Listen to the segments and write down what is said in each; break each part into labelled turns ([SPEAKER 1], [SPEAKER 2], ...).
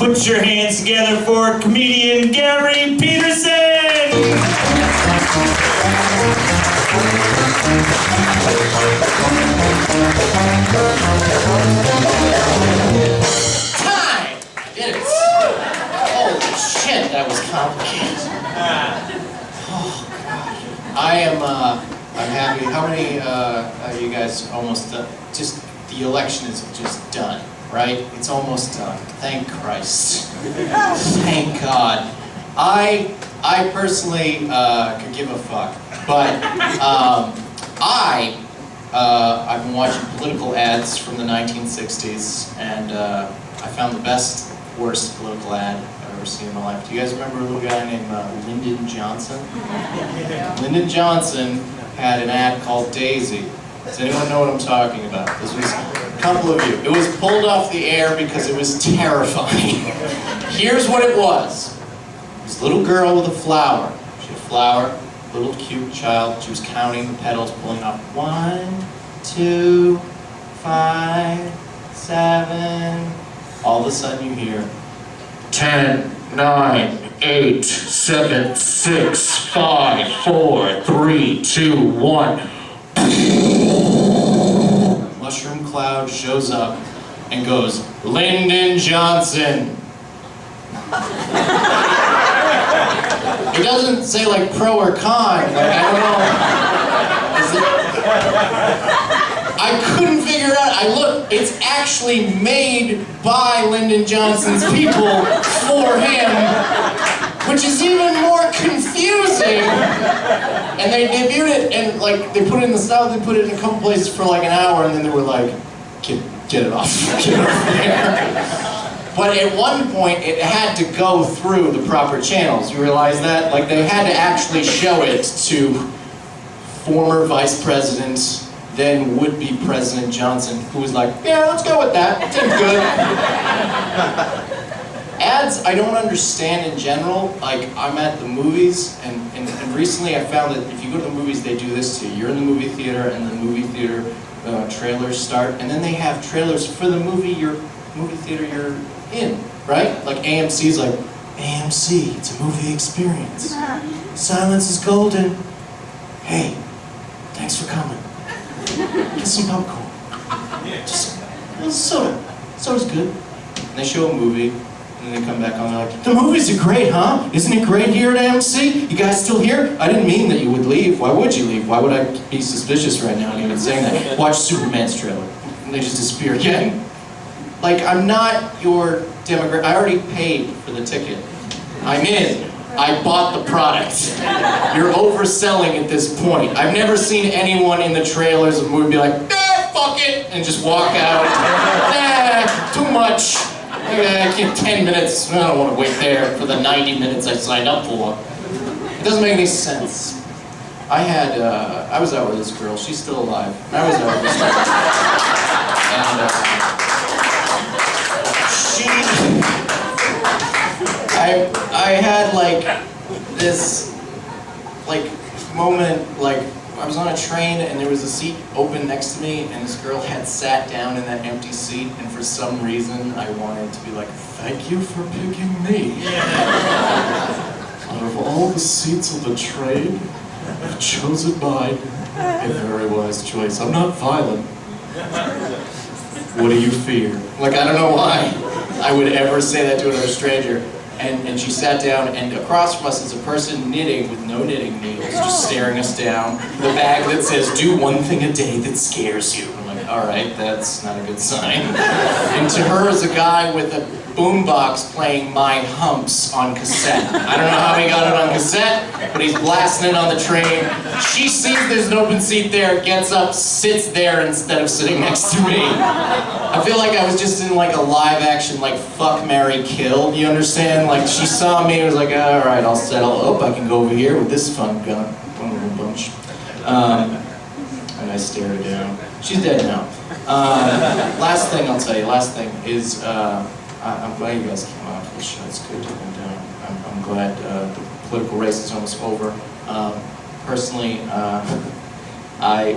[SPEAKER 1] Put your hands together for comedian Gary Petersen!
[SPEAKER 2] Time! I did it. Holy shit, that was complicated. Oh, God. I'm happy. How many, you guys almost done? Just, the election is just done, right? It's almost done. Thank Christ. Thank God. I personally could give a fuck, but I've been watching political ads from the 1960s, and I found the best, worst political ad I've ever seen in my life. Do you guys remember a little guy named Lyndon Johnson? Lyndon Johnson had an ad called Daisy. Does anyone know what I'm talking about? This was a couple of you. It was pulled off the air because it was terrifying. Here's what it was. This little girl with a flower. She had a flower, little cute child. She was counting the petals, pulling off 1, 2, 5, 7. All of a sudden you hear 10, 9, 8, 7, 6, 5, 4, 3, 2, 1. Mushroom cloud shows up and goes, Lyndon Johnson. It doesn't say like pro or con, like I don't know. I couldn't figure it out. I looked, it's actually made by Lyndon Johnson's people for him, which is even more confusing. And they debuted it, and like they put it in the South, they put it in a couple places for like an hour, and then they were like, get it off, get it off there. But at one point, it had to go through the proper channels. You realize that? Like, they had to actually show it to former Vice President, then would-be President Johnson, who was like, yeah, let's go with that. Seems good. Ads, I don't understand in general. Like, I'm at the movies, and recently I found that if you go to the movies, they do this to you. You're in the movie theater, and the movie theater trailers start, and then they have trailers for the movie theater you're in, right? Like AMC's like, AMC, it's a movie experience. Silence is golden. Hey, thanks for coming. Get some popcorn. Just a little soda. Soda's good. And they show a movie, and then they come back on, they're like, the movies are great, huh? Isn't it great here at AMC? You guys still here? I didn't mean that you would leave. Why would you leave? Why would I be suspicious right now and even saying that? Watch Superman's trailer. And they just disappear again. Like, I'm not your demographic. I already paid for the ticket. I'm in. I bought the product. You're overselling at this point. I've never seen anyone in the trailers of a movie be like, fuck it, and just walk out. Too much. 10 minutes. I don't want to wait there for the 90 minutes I signed up for. It doesn't make any sense. I was out with this girl. She's still alive. I was out with this girl. And, I had like this moment, like I was on a train and there was a seat open next to me and this girl had sat down in that empty seat, and for some reason I wanted to be like, thank you for picking me. Out of all the seats of the train, I've chosen mine. A very wise choice. I'm not violent. What do you fear? Like, I don't know why I would ever say that to another stranger. And she sat down, and across from us is a person knitting with no knitting needles, just staring us down, with a bag that says, do one thing a day that scares you. I'm like, all right, that's not a good sign. And to her is a guy with a boombox playing My Humps on cassette. I don't know how he got it on cassette, but he's blasting it on the train. She sees there's an open seat there, gets up, sits there instead of sitting next to me. I feel like I was just in like a live action, like Fuck, Marry, Kill, you understand? Like she saw me and was like, all right, I'll settle. Oh, I can go over here with this fun gun. One little bunch. And I stared her down. She's dead now. Last thing I'll tell you, is, I'm glad you guys came out for the show. It's good. And I'm glad the political race is almost over. Personally, I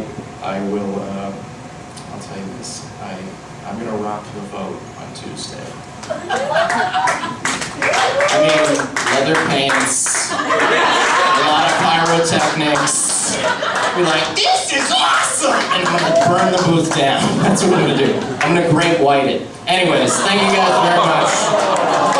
[SPEAKER 2] will, I'll tell you this, I'm going to rock the vote on Tuesday. leather paints, a lot of pyrotechnics. Be like, this is awesome! And I'm gonna burn the booth down. That's what I'm gonna do. I'm gonna great white it. Anyways, thank you guys very much.